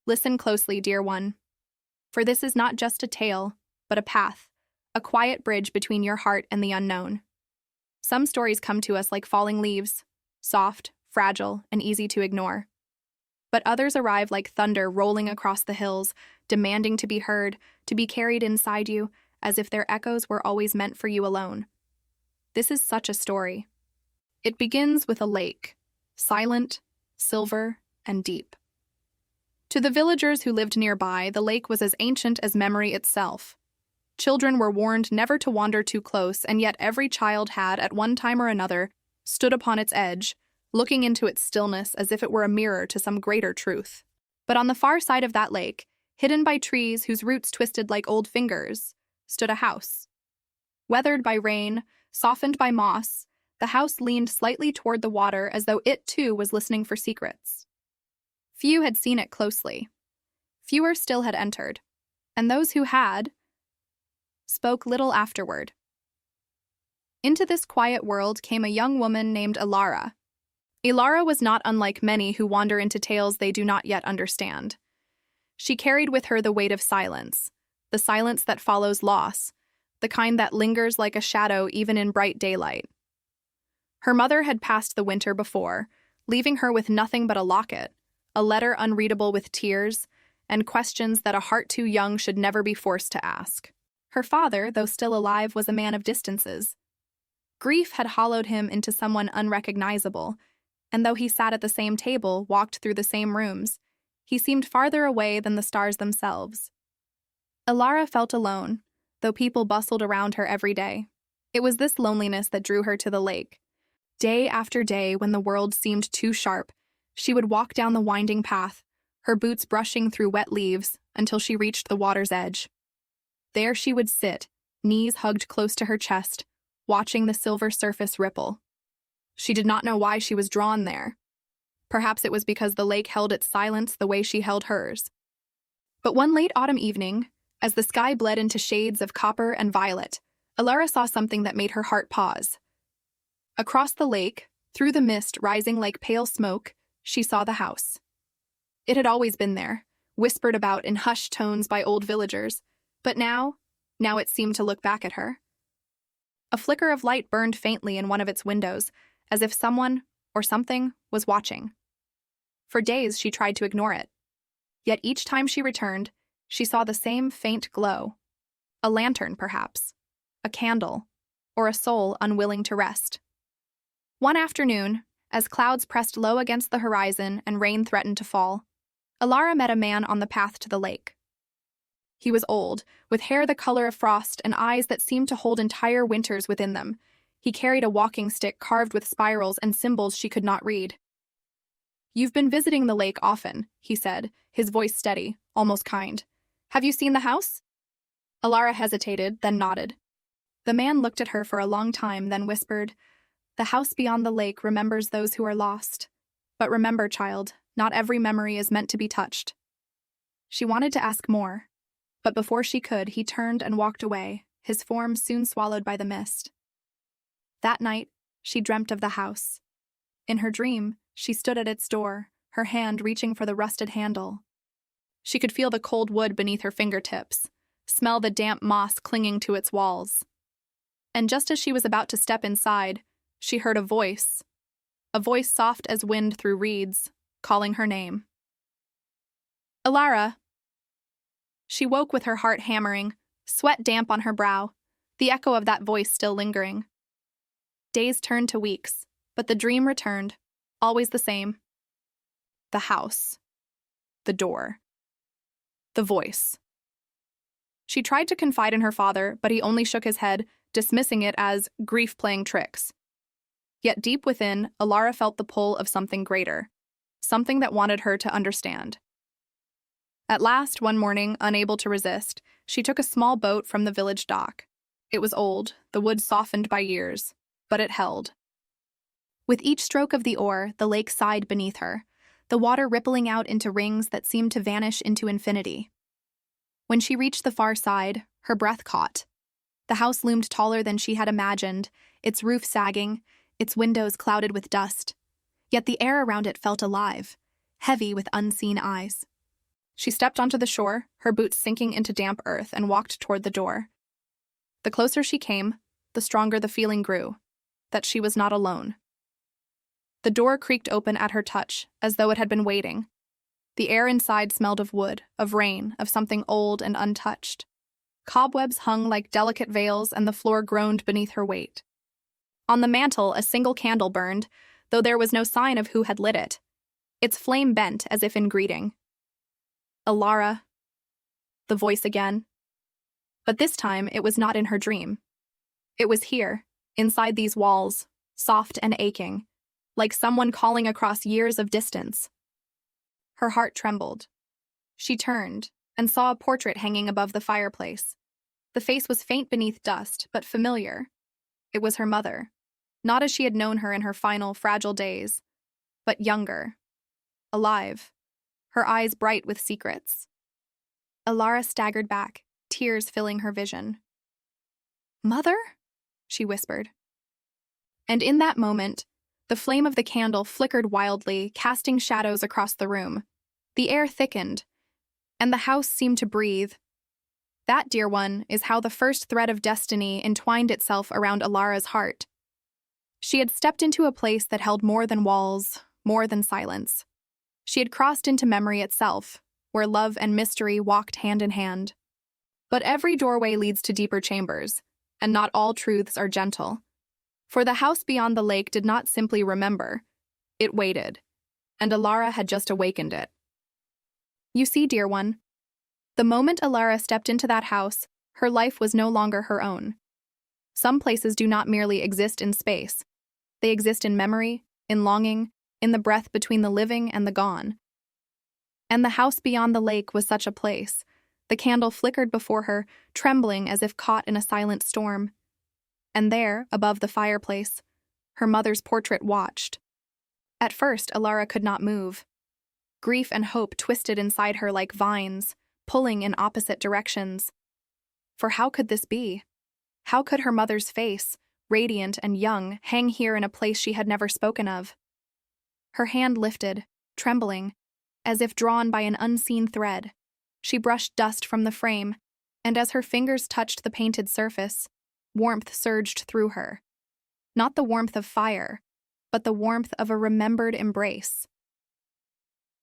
Listen closely, dear one. For this is not just a tale, but a path, a quiet bridge between your heart and the unknown. Some stories come to us like falling leaves, soft, fragile, and easy to ignore. But others arrive like thunder rolling across the hills, demanding to be heard, to be carried inside you, as if their echoes were always meant for you alone. This is such a story. It begins with a lake, silent, silver, and deep. To the villagers who lived nearby, the lake was as ancient as memory itself. Children were warned never to wander too close, and yet every child had, at one time or another, stood upon its edge, looking into its stillness as if it were a mirror to some greater truth. But on the far side of that lake, hidden by trees whose roots twisted like old fingers, stood a house. Weathered by rain, softened by moss, the house leaned slightly toward the water as though it too was listening for secrets. Few had seen it closely. Fewer still had entered, and those who had spoke little afterward. Into this quiet world came a young woman named Elara. Elara was not unlike many who wander into tales they do not yet understand. She carried with her the weight of silence, the silence that follows loss, the kind that lingers like a shadow even in bright daylight. Her mother had passed the winter before, leaving her with nothing but a locket, a letter unreadable with tears, and questions that a heart too young should never be forced to ask. Her father, though still alive, was a man of distances. Grief had hollowed him into someone unrecognizable, and though he sat at the same table, walked through the same rooms, he seemed farther away than the stars themselves. Elara felt alone, though people bustled around her every day. It was this loneliness that drew her to the lake. Day after day, when the world seemed too sharp, she would walk down the winding path, her boots brushing through wet leaves, until she reached the water's edge. There she would sit, knees hugged close to her chest, watching the silver surface ripple. She did not know why she was drawn there. Perhaps it was because the lake held its silence the way she held hers. But one late autumn evening, as the sky bled into shades of copper and violet, Elara saw something that made her heart pause. Across the lake, through the mist rising like pale smoke, she saw the house. It had always been there, whispered about in hushed tones by old villagers, but now it seemed to look back at her. A flicker of light burned faintly in one of its windows, as if someone, or something, was watching. For days she tried to ignore it. Yet each time she returned, she saw the same faint glow. A lantern, perhaps. A candle. Or a soul unwilling to rest. One afternoon, as clouds pressed low against the horizon and rain threatened to fall, Elara met a man on the path to the lake. He was old, with hair the color of frost and eyes that seemed to hold entire winters within them. He carried a walking stick carved with spirals and symbols she could not read. "You've been visiting the lake often," he said, his voice steady, almost kind. "Have you seen the house?" Elara hesitated, then nodded. The man looked at her for a long time, then whispered, "The house beyond the lake remembers those who are lost. But remember, child, not every memory is meant to be touched." She wanted to ask more, but before she could, he turned and walked away, his form soon swallowed by the mist. That night, she dreamt of the house. In her dream, she stood at its door, her hand reaching for the rusted handle. She could feel the cold wood beneath her fingertips, smell the damp moss clinging to its walls. And just as she was about to step inside, she heard a voice soft as wind through reeds, calling her name. "Elara." She woke with her heart hammering, sweat damp on her brow, the echo of that voice still lingering. Days turned to weeks, but the dream returned, always the same. The house. The door. The voice. She tried to confide in her father, but he only shook his head, dismissing it as grief playing tricks. Yet deep within, Elara felt the pull of something greater, something that wanted her to understand. At last, one morning, unable to resist, she took a small boat from the village dock. It was old, the wood softened by years, but it held. With each stroke of the oar, the lake sighed beneath her, the water rippling out into rings that seemed to vanish into infinity. When she reached the far side, her breath caught. The house loomed taller than she had imagined, its roof sagging, its windows clouded with dust. Yet the air around it felt alive, heavy with unseen eyes. She stepped onto the shore, her boots sinking into damp earth, and walked toward the door. The closer she came, the stronger the feeling grew, that she was not alone. The door creaked open at her touch, as though it had been waiting. The air inside smelled of wood, of rain, of something old and untouched. Cobwebs hung like delicate veils, and the floor groaned beneath her weight. On the mantel, a single candle burned, though there was no sign of who had lit it. Its flame bent as if in greeting. Elara. The voice again. But this time it was not in her dream. It was here, inside these walls, soft and aching, like someone calling across years of distance. Her heart trembled. She turned and saw a portrait hanging above the fireplace. The face was faint beneath dust, but familiar. It was her mother, not as she had known her in her final, fragile days, but younger, alive, her eyes bright with secrets. Elara staggered back, tears filling her vision. "Mother?" she whispered. And in that moment, the flame of the candle flickered wildly, casting shadows across the room. The air thickened, and the house seemed to breathe. That, dear one, is how the first thread of destiny entwined itself around Elara's heart. She had stepped into a place that held more than walls, more than silence. She had crossed into memory itself, where love and mystery walked hand in hand. But every doorway leads to deeper chambers, and not all truths are gentle. For the house beyond the lake did not simply remember, it waited, and Elara had just awakened it. You see, dear one, the moment Elara stepped into that house, her life was no longer her own. Some places do not merely exist in space. They exist in memory, in longing, in the breath between the living and the gone. And the house beyond the lake was such a place. The candle flickered before her, trembling as if caught in a silent storm. And there, above the fireplace, her mother's portrait watched. At first, Elara could not move. Grief and hope twisted inside her like vines, pulling in opposite directions. For how could this be? How could her mother's face, radiant and young, hang here in a place she had never spoken of? Her hand lifted, trembling, as if drawn by an unseen thread. She brushed dust from the frame, and as her fingers touched the painted surface, warmth surged through her. Not the warmth of fire, but the warmth of a remembered embrace.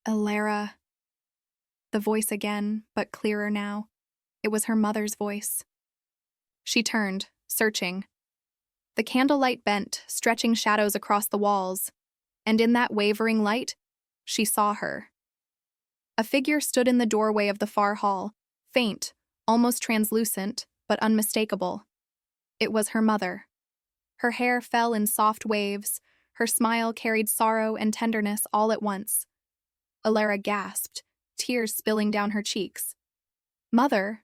Elara. The voice again, but clearer now. It was her mother's voice. She turned, searching. The candlelight bent, stretching shadows across the walls, and in that wavering light, she saw her. A figure stood in the doorway of the far hall, faint, almost translucent, but unmistakable. It was her mother. Her hair fell in soft waves, her smile carried sorrow and tenderness all at once. Elara gasped, tears spilling down her cheeks. "Mother!"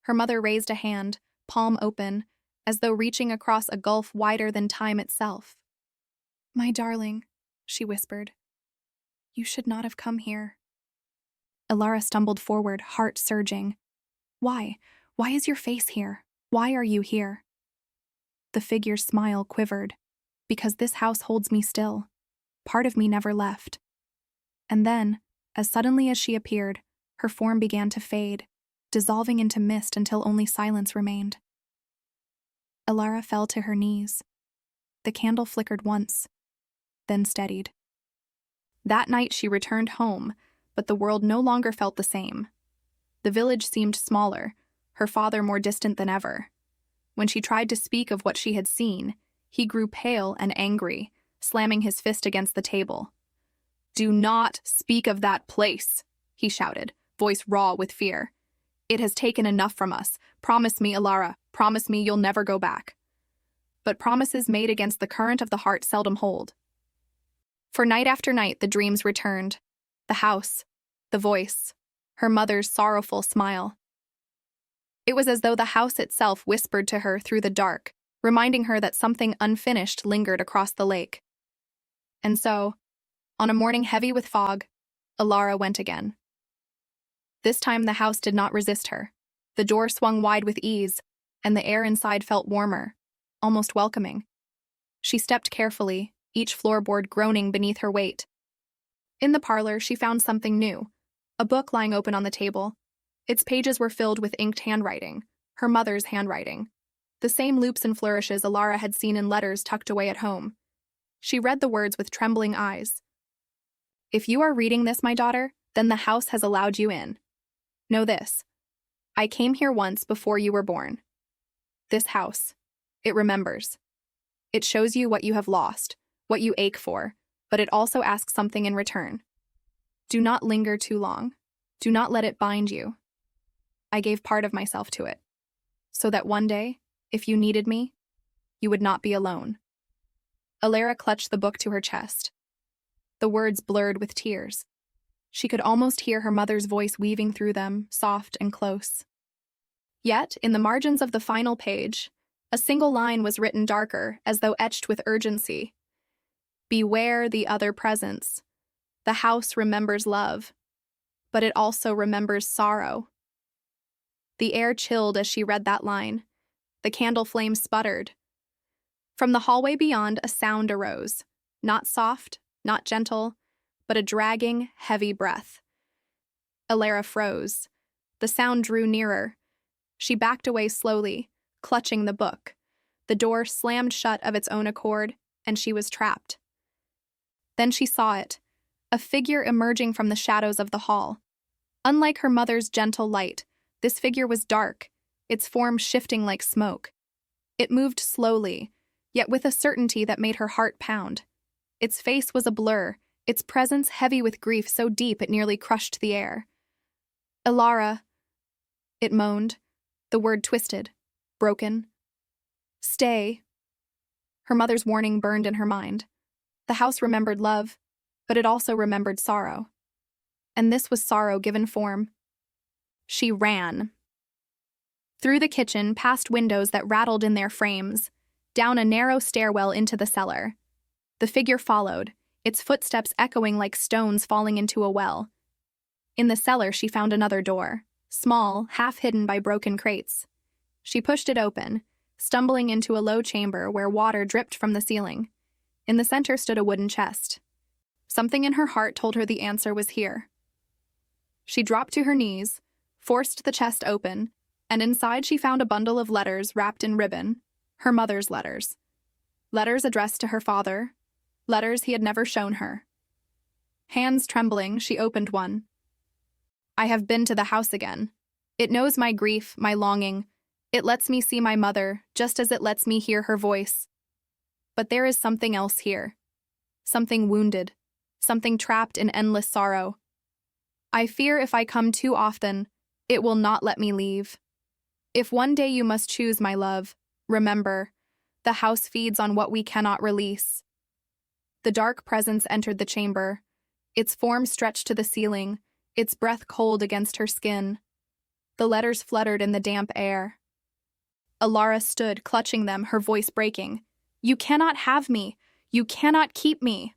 Her mother raised a hand, palm open, as though reaching across a gulf wider than time itself. "My darling," she whispered, "you should not have come here." Elara stumbled forward, heart surging. "Why? Why is your face here? Why are you here?" The figure's smile quivered. "Because this house holds me still. Part of me never left." And then, as suddenly as she appeared, her form began to fade, dissolving into mist until only silence remained. Elara fell to her knees. The candle flickered once, then steadied. That night she returned home, but the world no longer felt the same. The village seemed smaller, her father more distant than ever. When she tried to speak of what she had seen, he grew pale and angry, slamming his fist against the table. "Do not speak of that place," he shouted, voice raw with fear. "It has taken enough from us. Promise me, Elara, promise me you'll never go back." But promises made against the current of the heart seldom hold. For night after night the dreams returned. The house, the voice, her mother's sorrowful smile. It was as though the house itself whispered to her through the dark, reminding her that something unfinished lingered across the lake. And so, on a morning heavy with fog, Elara went again. This time the house did not resist her. The door swung wide with ease, and the air inside felt warmer, almost welcoming. She stepped carefully, each floorboard groaning beneath her weight. In the parlor, she found something new, A book lying open on the table. Its pages were filled with inked handwriting, her mother's handwriting. The same loops and flourishes Elara had seen in letters tucked away at home. She read the words with trembling eyes. If you are reading this, my daughter, then the house has allowed you in. Know this. I came here once before you were born. This house, it remembers. It shows you what you have lost, what you ache for, but it also asks something in return. Do not linger too long. Do not let it bind you. I gave part of myself to it, so that one day, if you needed me, you would not be alone. Elara clutched the book to her chest. The words blurred with tears. She could almost hear her mother's voice weaving through them, soft and close. Yet, in the margins of the final page, a single line was written darker, as though etched with urgency. Beware the other presence. The house remembers love, but it also remembers sorrow. The air chilled as she read that line. The candle flame sputtered. From the hallway beyond, a sound arose. Not soft, not gentle, but a dragging, heavy breath. Elara froze. The sound drew nearer. She backed away slowly, clutching the book. The door slammed shut of its own accord, and she was trapped. Then she saw it, a figure emerging from the shadows of the hall. Unlike her mother's gentle light, this figure was dark, its form shifting like smoke. It moved slowly, yet with a certainty that made her heart pound. Its face was a blur, its presence heavy with grief so deep it nearly crushed the air. Elara, it moaned, the word twisted, broken. Stay. Her mother's warning burned in her mind. The house remembered love, but it also remembered sorrow. And this was sorrow given form. She ran. Through the kitchen, past windows that rattled in their frames, down a narrow stairwell into the cellar. The figure followed, its footsteps echoing like stones falling into a well. In the cellar, she found another door, small, half hidden by broken crates. She pushed it open, stumbling into a low chamber where water dripped from the ceiling. In the center stood a wooden chest. Something in her heart told her the answer was here. She dropped to her knees, forced the chest open, and inside she found a bundle of letters wrapped in ribbon, her mother's letters. Letters addressed to her father, letters he had never shown her. Hands trembling, she opened one. I have been to the house again. It knows my grief, my longing. It lets me see my mother, just as it lets me hear her voice. But there is something else here. Something wounded. Something trapped in endless sorrow. I fear if I come too often, it will not let me leave. If one day you must choose, my love, remember, the house feeds on what we cannot release. The dark presence entered the chamber. Its form stretched to the ceiling, its breath cold against her skin. The letters fluttered in the damp air. Elara stood, clutching them, her voice breaking. You cannot have me. You cannot keep me.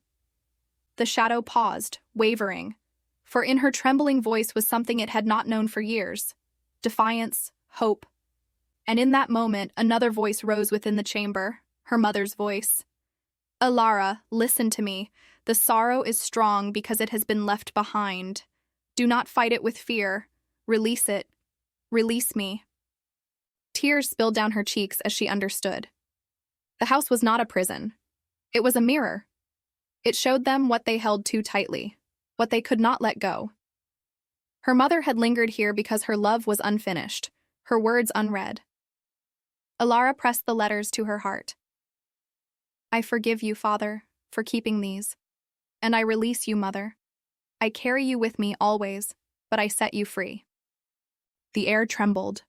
The shadow paused, wavering, for in her trembling voice was something it had not known for years. Defiance, hope. And in that moment, another voice rose within the chamber, her mother's voice. Elara, listen to me. The sorrow is strong because it has been left behind. Do not fight it with fear. Release it. Release me. Tears spilled down her cheeks as she understood. The house was not a prison. It was a mirror. It showed them what they held too tightly, what they could not let go. Her mother had lingered here because her love was unfinished, her words unread. Elara pressed the letters to her heart. I forgive you, Father, for keeping these. And I release you, Mother. I carry you with me always, but I set you free. The air trembled.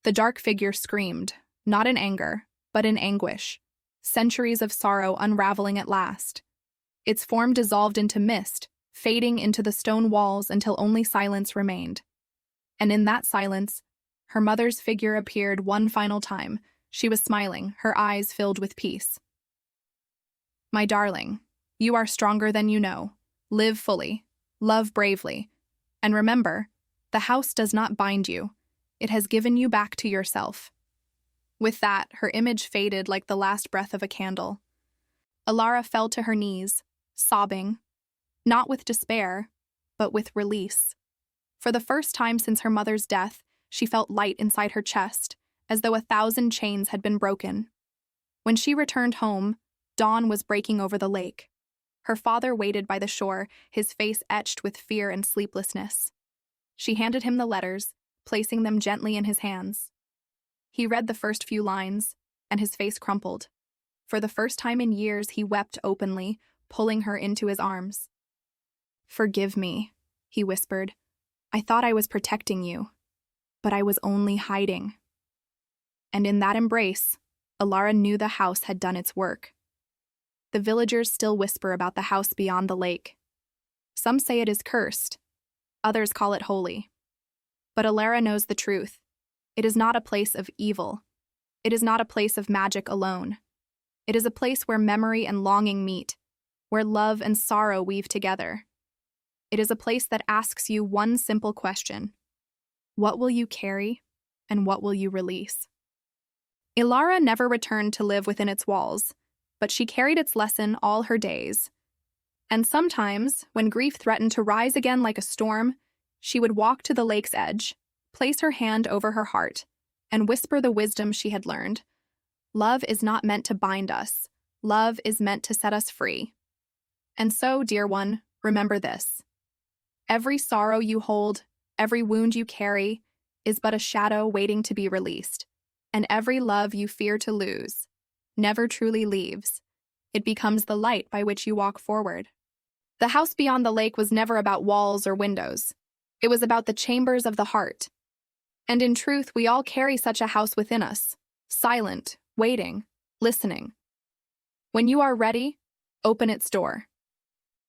The dark figure screamed, not in anger, but in anguish. Centuries of sorrow unraveling at last. Its form dissolved into mist, fading into the stone walls until only silence remained. And in that silence, her mother's figure appeared one final time. She was smiling, her eyes filled with peace. My darling, you are stronger than you know. Live fully, love bravely, and remember, the house does not bind you. It has given you back to yourself. With that, her image faded like the last breath of a candle. Elara fell to her knees, sobbing, not with despair, but with release. For the first time since her mother's death, she felt light inside her chest, as though 1,000 chains had been broken. When she returned home, dawn was breaking over the lake. Her father waited by the shore, his face etched with fear and sleeplessness. She handed him the letters, placing them gently in his hands. He read the first few lines, and his face crumpled. For the first time in years, he wept openly, pulling her into his arms. "Forgive me," he whispered. "I thought I was protecting you, but I was only hiding." And in that embrace, Elara knew the house had done its work. The villagers still whisper about the house beyond the lake. Some say it is cursed, others call it holy. But Elara knows the truth. It is not a place of evil. It is not a place of magic alone. It is a place where memory and longing meet, where love and sorrow weave together. It is a place that asks you one simple question: what will you carry, and what will you release? Elara never returned to live within its walls, but she carried its lesson all her days. And sometimes, when grief threatened to rise again like a storm, she would walk to the lake's edge, place her hand over her heart, and whisper the wisdom she had learned. Love is not meant to bind us. Love is meant to set us free. And so, dear one, remember this. Every sorrow you hold, every wound you carry, is but a shadow waiting to be released. And every love you fear to lose never truly leaves. It becomes the light by which you walk forward. The house beyond the lake was never about walls or windows. It was about the chambers of the heart. And in truth, we all carry such a house within us, silent, waiting, listening. When you are ready, open its door.